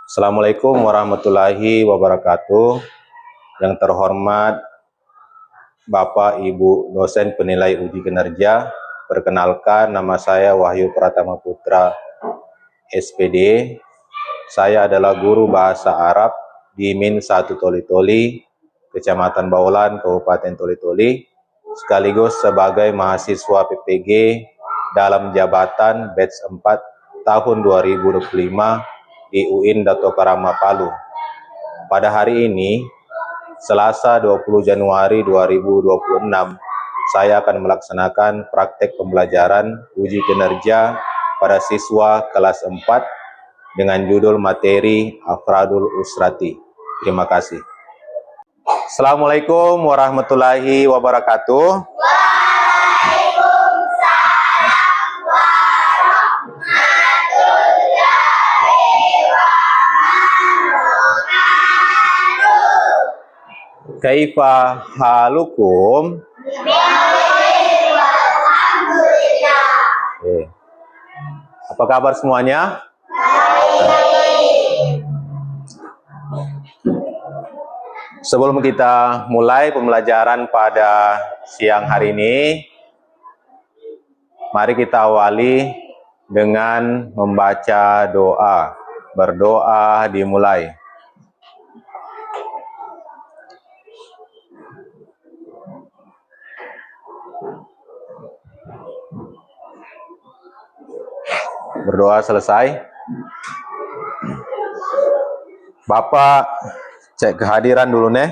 Assalamualaikum warahmatullahi wabarakatuh. Yang terhormat Bapak Ibu dosen penilai uji kinerja, perkenalkan nama saya Wahyu Pratama Putra, SPD. Saya adalah guru bahasa Arab di Min 1 Toli-Toli, Kecamatan Baulan, Kabupaten Toli-Toli, sekaligus sebagai mahasiswa PPG dalam jabatan batch 4 tahun 2025 di UIN Dato Karama Palu. Pada hari ini, Selasa 20 Januari 2026, saya akan melaksanakan praktek pembelajaran uji kinerja pada siswa kelas 4 dengan judul materi Afradul Usrati. Terima kasih. Assalamualaikum warahmatullahi wabarakatuh. Kaifa halukum? Oke. Apa kabar semuanya? Sebelum kita mulai pembelajaran pada siang hari ini, mari kita awali dengan membaca doa. Berdoa dimulai. Berdoa selesai. Bapak cek kehadiran dulu nih.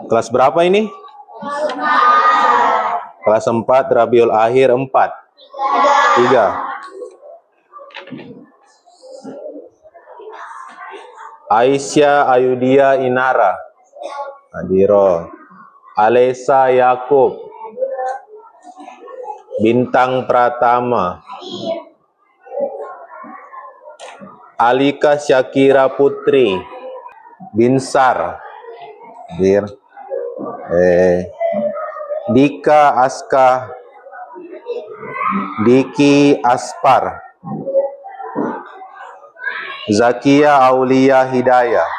Kelas berapa ini? Kelas 4, Rabiul Akhir 4. 3. Aisyah Ayudia Inara. Adiro. Alesa Yakub. Bintang Pratama. Alika Syakira Putri. Binsar. Dika Aska. Diki Aspar. Zakia Aulia Hidayah.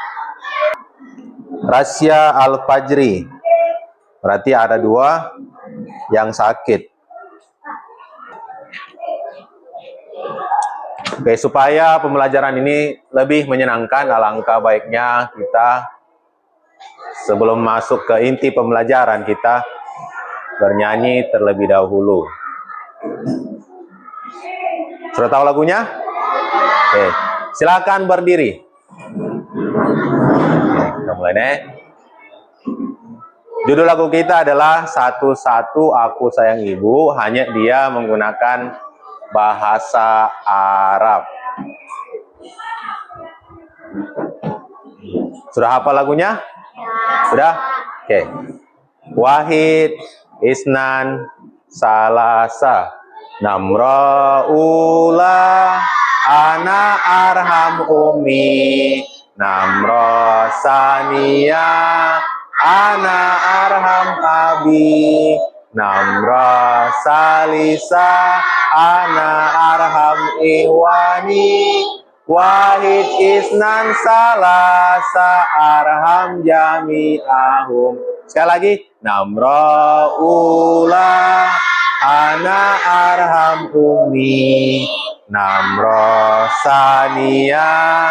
Rasya Al-Fajri. Berarti ada 2 yang sakit. Oke, supaya pembelajaran ini lebih menyenangkan, alangkah baiknya kita sebelum masuk ke inti pembelajaran kita bernyanyi terlebih dahulu. Sudah tahu lagunya? Oke, silakan berdiri. Oke, kita mulai nih. Judul lagu kita adalah Satu-Satu Aku Sayang Ibu, hanya dia menggunakan bahasa Arab. Sudah hafal lagunya? Sudah? Oke. Wahid, Isnan, Salasa, Namra'ula, Ana Arham Umi, Namrosania, Ana Arham Abi, Namra Salisa, Ana Arham Iwani, Wahid Isnan Salasa Arham Jami'ahum. Sekali lagi, Namra Ula, Ana Arham Umi, Namra Sania,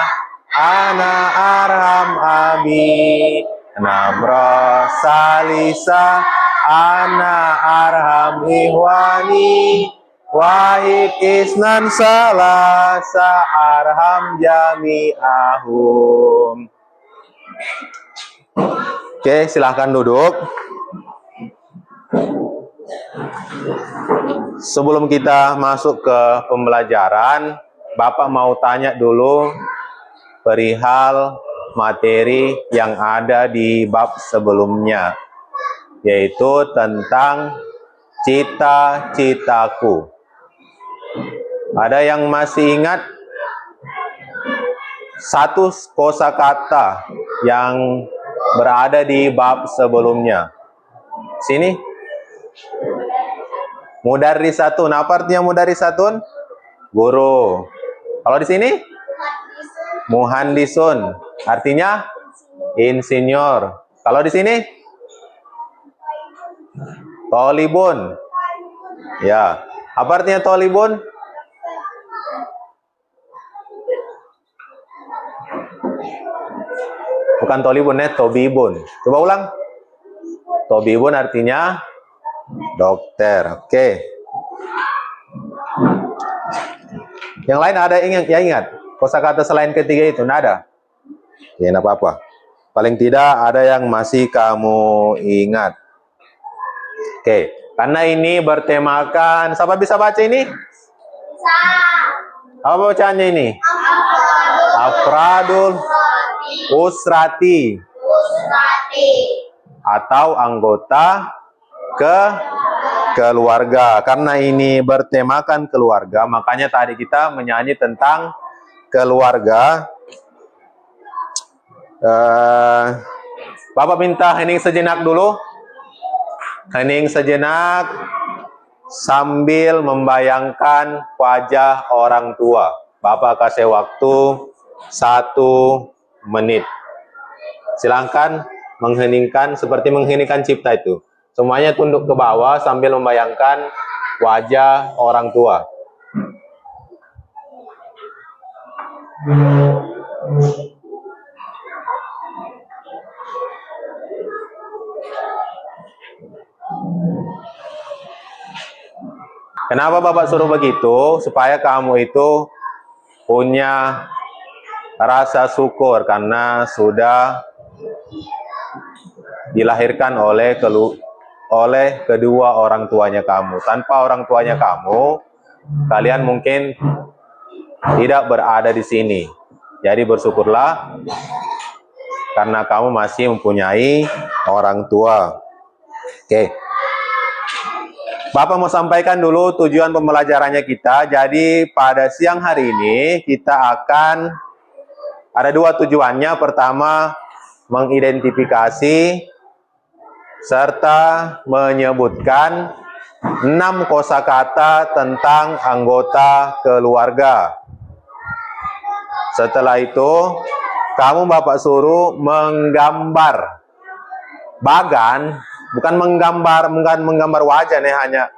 Ana Arham Abi, Namra Salisa, Ana Arham Ihwani, Wahid Isnan Salasa Arham Jami'ahum. Oke, silahkan duduk. Sebelum kita masuk ke pembelajaran, Bapak mau tanya dulu perihal materi yang ada di bab sebelumnya, yaitu tentang cita-citaku. Ada yang masih ingat satu kosakata yang berada di bab sebelumnya? Sini. Mudarrisatun. Apa artinya mudarrisatun? Guru. Kalau di sini? Muhandisun. Artinya insinyur. Kalau di sini? Tolibun. Ya. Apa artinya tolibun? Bukan tolibun, tobibun. Coba ulang. Tobibun artinya dokter. Oke. Yang lain ada yang ingat? Kosakata selain ketiga itu, nggak ada? Ya, nggak apa-apa. Paling tidak ada yang masih kamu ingat. Oke. Karena ini bertemakan, siapa bisa baca ini? Apa bacaannya ini? Afradul Usrati. Atau anggota keluarga. Karena ini bertemakan keluarga, makanya tadi kita menyanyi tentang keluarga. Bapak minta hening sejenak dulu. Hening sejenak sambil membayangkan wajah orang tua. Bapak kasih waktu 1 menit. Silahkan mengheningkan seperti mengheningkan cipta itu. Semuanya tunduk ke bawah sambil membayangkan wajah orang tua. Kenapa Bapak suruh begitu? Supaya kamu itu punya rasa syukur karena sudah dilahirkan oleh kedua orang tuanya kamu. Tanpa orang tuanya kamu, kalian mungkin tidak berada di sini. Jadi bersyukurlah karena kamu masih mempunyai orang tua. Oke. Bapak mau sampaikan dulu tujuan pembelajarannya kita. Jadi pada siang hari ini kita akan ada 2 tujuannya. Pertama, mengidentifikasi serta menyebutkan 6 kosakata tentang anggota keluarga. Setelah itu, kamu Bapak suruh menggambar bagan, bukan menggambar wajah nih, hanya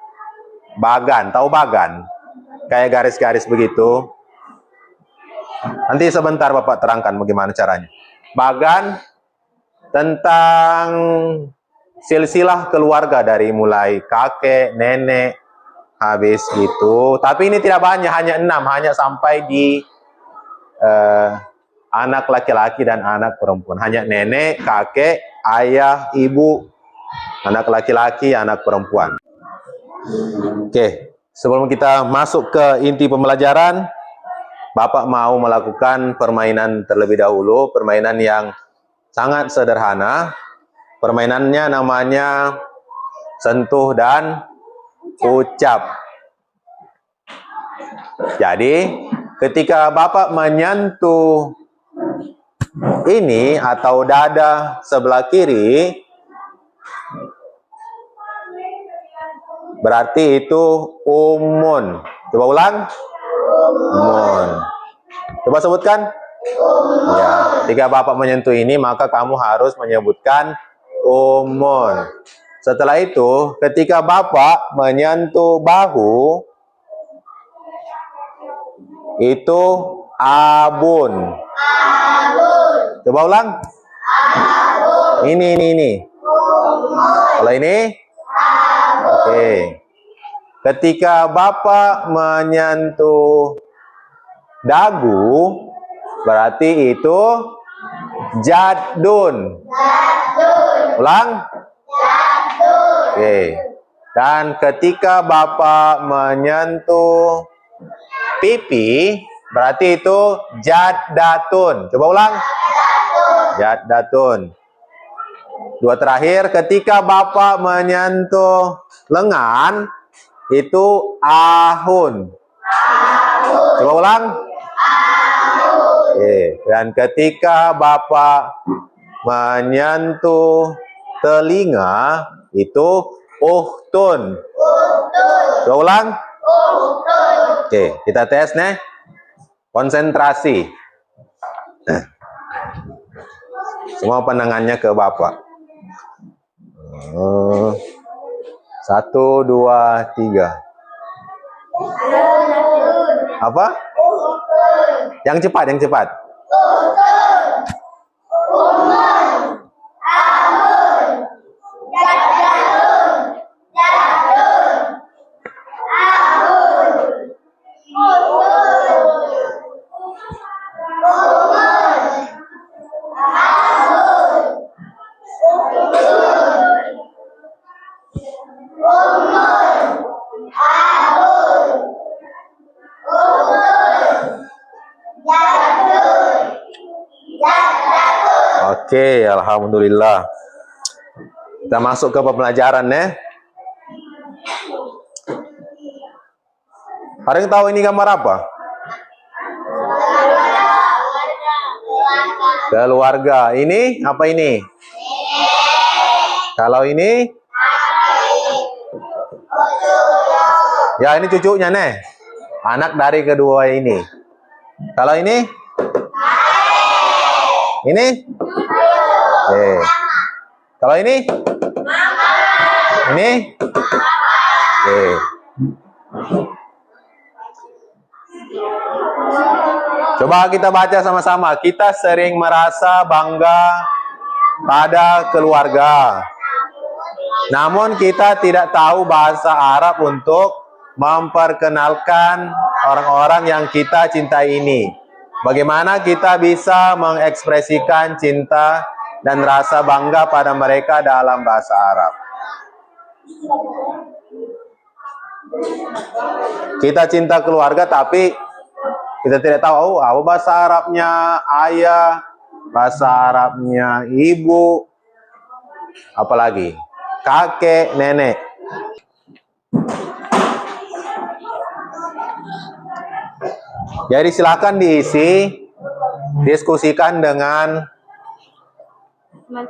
bagan. Tahu bagan? Kayak garis-garis begitu. Nanti sebentar Bapak terangkan bagaimana caranya. Bagan tentang silsilah keluarga dari mulai kakek, nenek, habis gitu. Tapi ini tidak banyak, hanya 6, hanya sampai di anak laki-laki dan anak perempuan. Hanya nenek, kakek, ayah, ibu, anak laki-laki, anak perempuan. Oke, sebelum kita masuk ke inti pembelajaran, Bapak mau melakukan permainan terlebih dahulu, permainan yang sangat sederhana. Permainannya namanya sentuh dan ucap. Jadi, ketika Bapak menyentuh ini atau dada sebelah kiri, berarti itu umun. Coba ulang. Umun. Coba sebutkan. Ya, ketika Bapak menyentuh ini, maka kamu harus menyebutkan umun. Setelah itu, ketika Bapak menyentuh bahu, itu abun. Coba ulang. Ini. Kalau ini? Oke. Ketika Bapak menyentuh dagu, berarti itu jadun. Ulang. Oke. Dan ketika Bapak menyentuh pipi, berarti itu jaddatun. Coba ulang. Jaddatun. 2 terakhir, ketika Bapak menyentuh lengan, itu ahun. Coba ulang. Oke. Dan ketika Bapak menyentuh telinga, itu uhtun. Coba ulang. Oke, kita tes nih. Konsentrasi. Semua pandangannya ke Bapak. 1, 2, 3. Apa? Yang cepat, yang cepat. Oke, alhamdulillah. Kita masuk ke pembelajaran ya. Ada yang tahu ini gambar apa? Keluarga. Ini apa ini? Kalau ini? Ya, ini cucunya nih. Anak dari kedua ini. Kalau ini? Ini? Oke. Kalau ini? Ini? Oke. Coba kita baca sama-sama. Kita sering merasa bangga pada keluarga. Namun kita tidak tahu bahasa Arab untuk memperkenalkan orang-orang yang kita cintai ini. Bagaimana kita bisa mengekspresikan cinta dan rasa bangga pada mereka dalam bahasa Arab? Kita cinta keluarga tapi kita tidak tahu apa bahasa Arabnya ayah, bahasa Arabnya ibu, apalagi kakek, nenek. Jadi silakan diisi, diskusikan dengan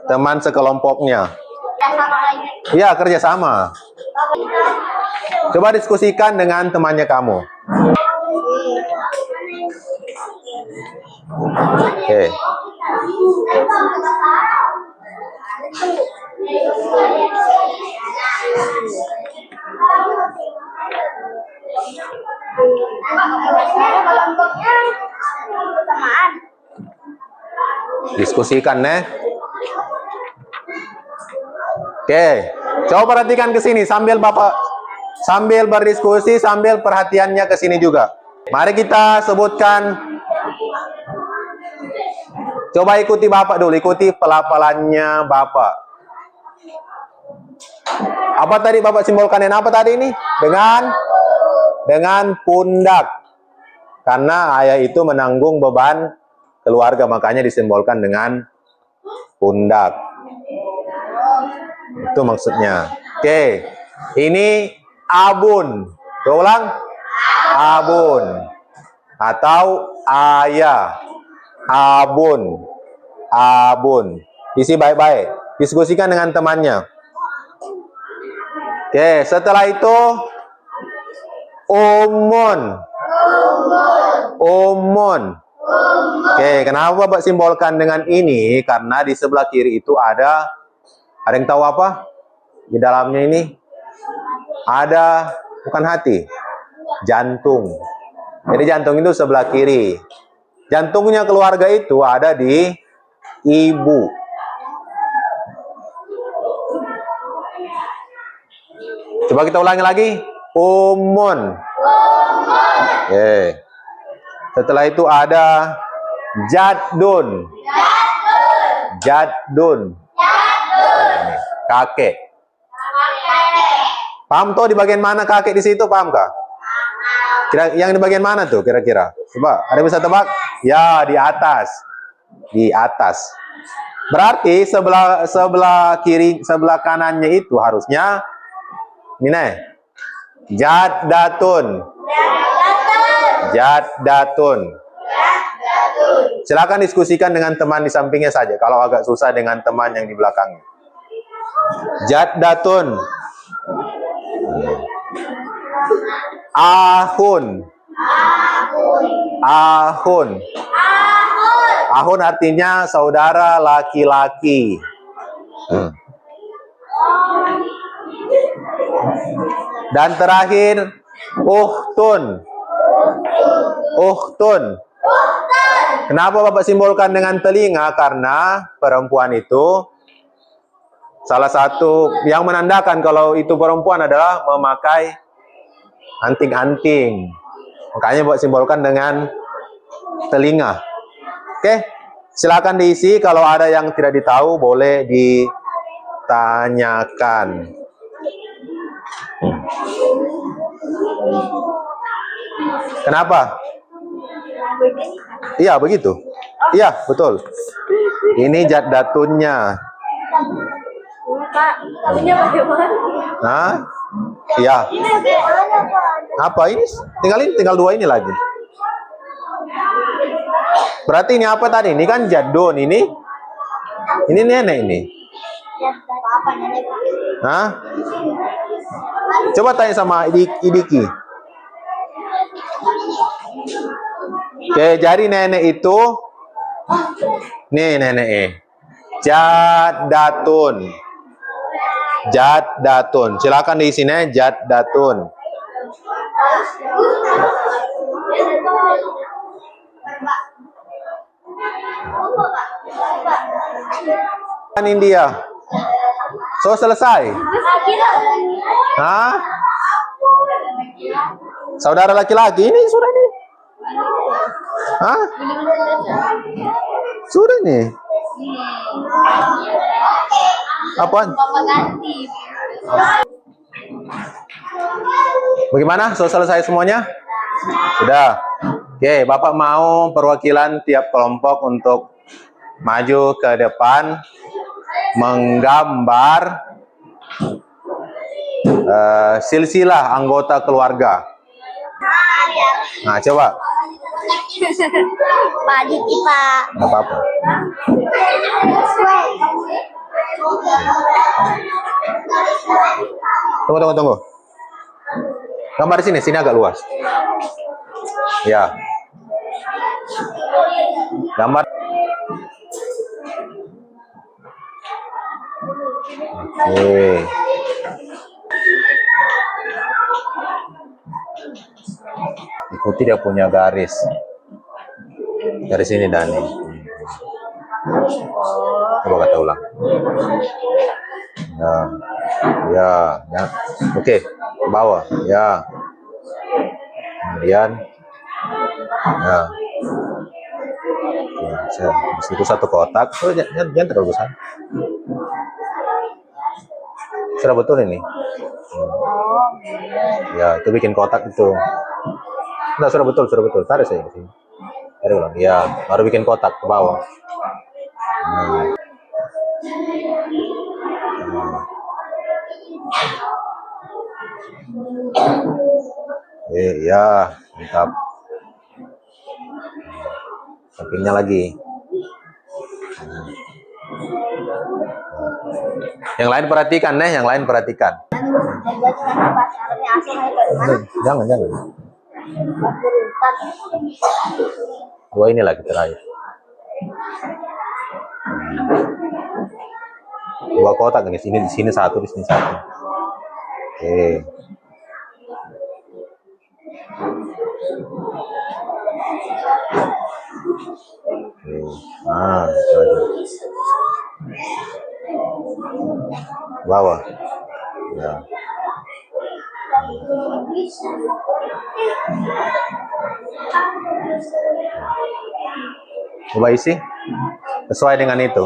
teman sekelompoknya. Iya, kerjasama. Coba diskusikan dengan temannya kamu. Oke. Diskusikan nih. Oke, coba perhatikan ke sini sambil Bapak berdiskusi sambil perhatiannya ke sini juga. Mari kita sebutkan. Coba ikuti Bapak dulu, ikuti pelafalannya Bapak. Apa tadi Bapak simbolkan dengan apa tadi ini? Dengan pundak. Karena ayah itu menanggung beban keluarga, makanya disimbolkan dengan pundak. Itu maksudnya. Oke. Ini abun. Coba ulang. Abun. Atau ayah. Abun. Abun. Isi baik-baik. Diskusikan dengan temannya. Oke, setelah itu umun. Umun. Oke, kenapa Bapak simbolkan dengan ini? Karena di sebelah kiri itu ada yang tahu apa? Di dalamnya ini ada, bukan hati, jantung. Jadi jantung itu sebelah kiri. Jantungnya keluarga itu ada di ibu. Coba kita ulangi lagi. Umun. Oke. Setelah itu ada jaddun. Jaddun. Kakek. Paham tuh di bagian mana kakek di situ? Paham kah? Yang di bagian mana tuh kira-kira? Coba, ada bisa tebak? Ya, di atas. Di atas. Berarti sebelah kiri, sebelah kanannya itu harusnya ini nih. Jaddatun. Jaddatun. Silakan diskusikan dengan teman di sampingnya saja. Kalau agak susah dengan teman yang di belakangnya. Jaddatun. Ahun. Ahun. Ahun artinya saudara laki-laki. Dan terakhir, uhtun. Uhtun. Kenapa Bapak simbolkan dengan telinga? Karena perempuan itu salah satu yang menandakan kalau itu perempuan adalah memakai anting-anting. Makanya Bapak simbolkan dengan telinga. Oke, silakan diisi. Kalau ada yang tidak ditahu, boleh ditanyakan. Kenapa? Iya, begitu. Iya, betul. Ini jaddatunnya. Pak, tahunya bagaimana? Nah, iya. Apa ini? Tinggal dua ini lagi. Berarti ini apa tadi? Ini kan jaddun. Ini nenek ini. Apa nenek? Hah? Coba tanya sama Idiki. Oke, jadi nenek itu, nih nenek jaddatun. Jaddatun. Silakan di sini jaddatun. Kan India. So selesai. Hah? Saudara laki-laki ini sudah nih. Hah? Sudah nih. Apaan? Bagaimana? So selesai semuanya? Sudah. Oke, Bapak mau perwakilan tiap kelompok untuk maju ke depan menggambar silsilah anggota keluarga. Nah, coba. Pak Diki, Pak. Nggak apa-apa. Tunggu. Gambar di sini agak luas. Ya. Gambar. Oke. Ikuti dia punya garis. Dari sini Dani. Coba kata ulang. Ya. Oke, ke bawah. Ya. Kemudian, ya. Itu satu kotak. Oh, jangan terlalu besar. Sudah betul ini. Ya, itu bikin kotak itu. Nah, sudah betul. Tarik saya ke sini. Tarik ulang. Ya, baru bikin kotak ke bawah. Ya, mantap. Sampingnya lagi. Yang lain perhatikan, yang lain perhatikan. Jangan. Dua ini lagi terakhir. Dua kotak ini, di sini satu, di sini satu. Oke. Nah, itu aja. Bawah. Ya. Coba isi sesuai dengan itu.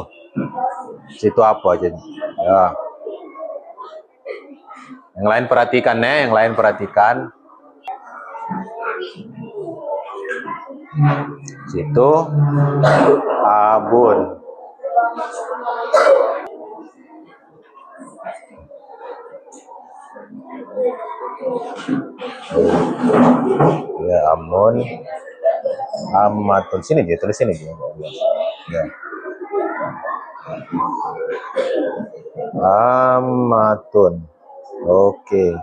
Situ apa aja. Ya. Yang lain perhatikan, yang lain perhatikan. Situ abun. Ya, amun. Amatun. Sini dia, tulis sini dia. Ya. Amatun. Oke.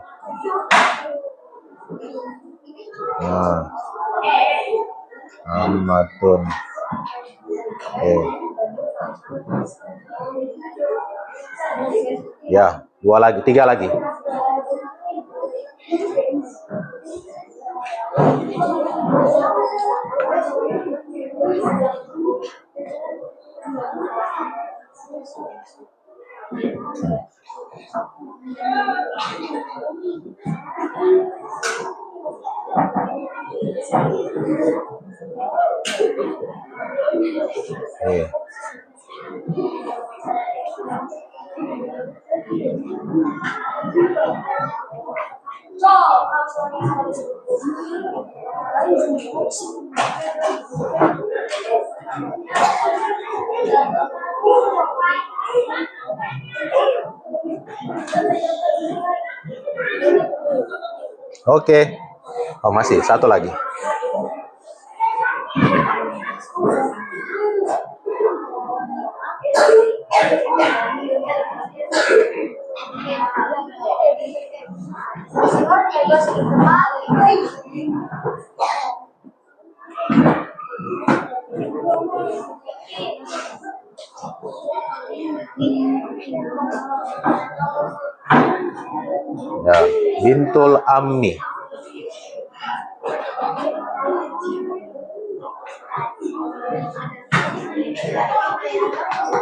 Nah, ammatun. Ya, 2 lagi, 3 lagi. Oke. Oh, masih 1 lagi. Ya, bintul ammi.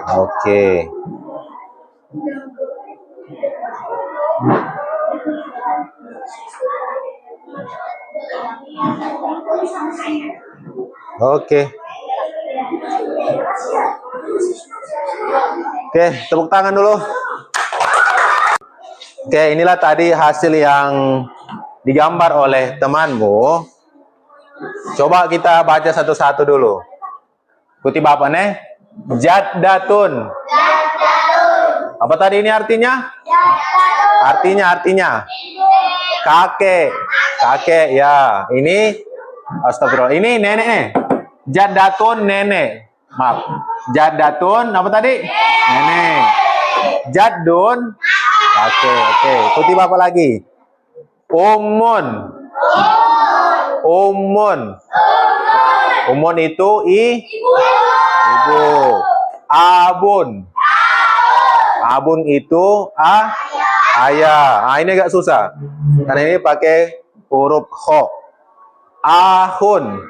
Oke. Oke. Oke, tepuk tangan dulu. Oke, inilah tadi hasil yang digambar oleh temanmu. Coba kita baca satu-satu dulu. Ikuti Bapak nih. Jaddatun. Apa tadi ini artinya? Artinya. Kakek. Kakek, ya. Ini, astagfirullah. Ini nenek nih. Jaddatun, nenek. Maaf. Jaddatun, apa tadi? Nenek. Jaddun. Oke. Ikuti Bapak lagi. Ummun. Umun itu ibu. Abun itu ayah. Ini agak susah. Karena ini pakai huruf kho. Ahun.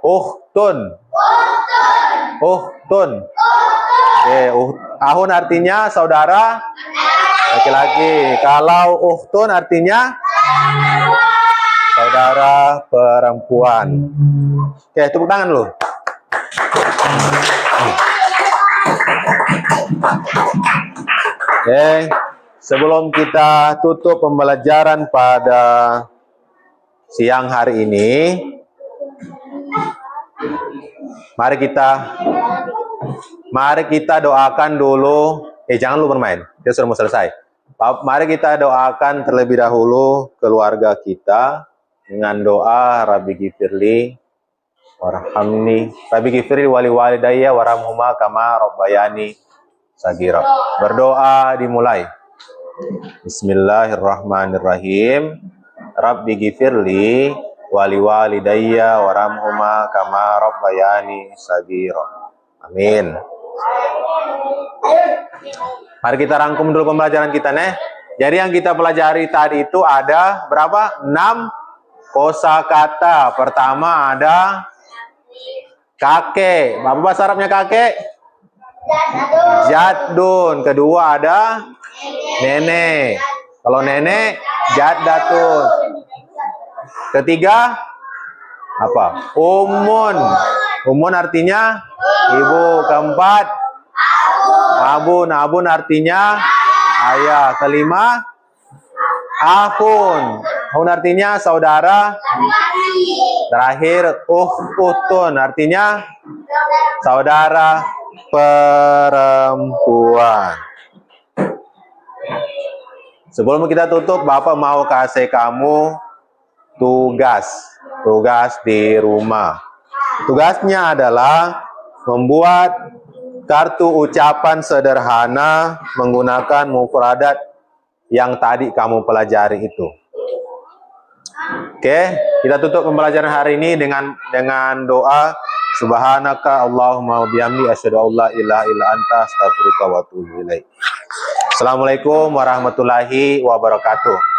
Uhtun. Ahun artinya saudara laki-laki. Kalau uhtun artinya saudara perempuan. Oke, tepuk tangan dulu. Oke, sebelum kita tutup pembelajaran pada siang hari ini, mari kita doakan dulu. Jangan lu bermain, kita sudah mau selesai. Mari kita doakan terlebih dahulu keluarga kita dengan doa Rabbi Ghifirli warhamni, Rabbi Ghifirli wali walidayya warhamhuma kama rabbayani sagira. Berdoa dimulai. Bismillahirrahmanirrahim. Rabbi Ghifirli wali walidayya warhamhuma kama rabbayani sagira. Amin. Mari kita rangkum dulu pembelajaran kita nih. Jadi yang kita pelajari tadi itu ada berapa? 6 kosakata. Pertama ada kakek. Apa bahasa Arabnya kakek? Jaddun. Kedua ada nenek. Kalau nenek jaddatun. Ketiga apa? Ummun. Ummun artinya ibu. Keempat abun. Abun artinya ayah. Kelima ahun. Ahun artinya saudara. Terakhir uhtun artinya saudara perempuan. Sebelum kita tutup, Bapak mau kasih kamu tugas di rumah. Tugasnya adalah membuat kartu ucapan sederhana menggunakan mufradat yang tadi kamu pelajari itu. Oke, kita tutup pembelajaran hari ini dengan doa Subhanaka Allahumma wa bihamdi asyhadu an la ilaha illa anta astaghfiruka wa atubu ilaik. Assalamualaikum warahmatullahi wabarakatuh.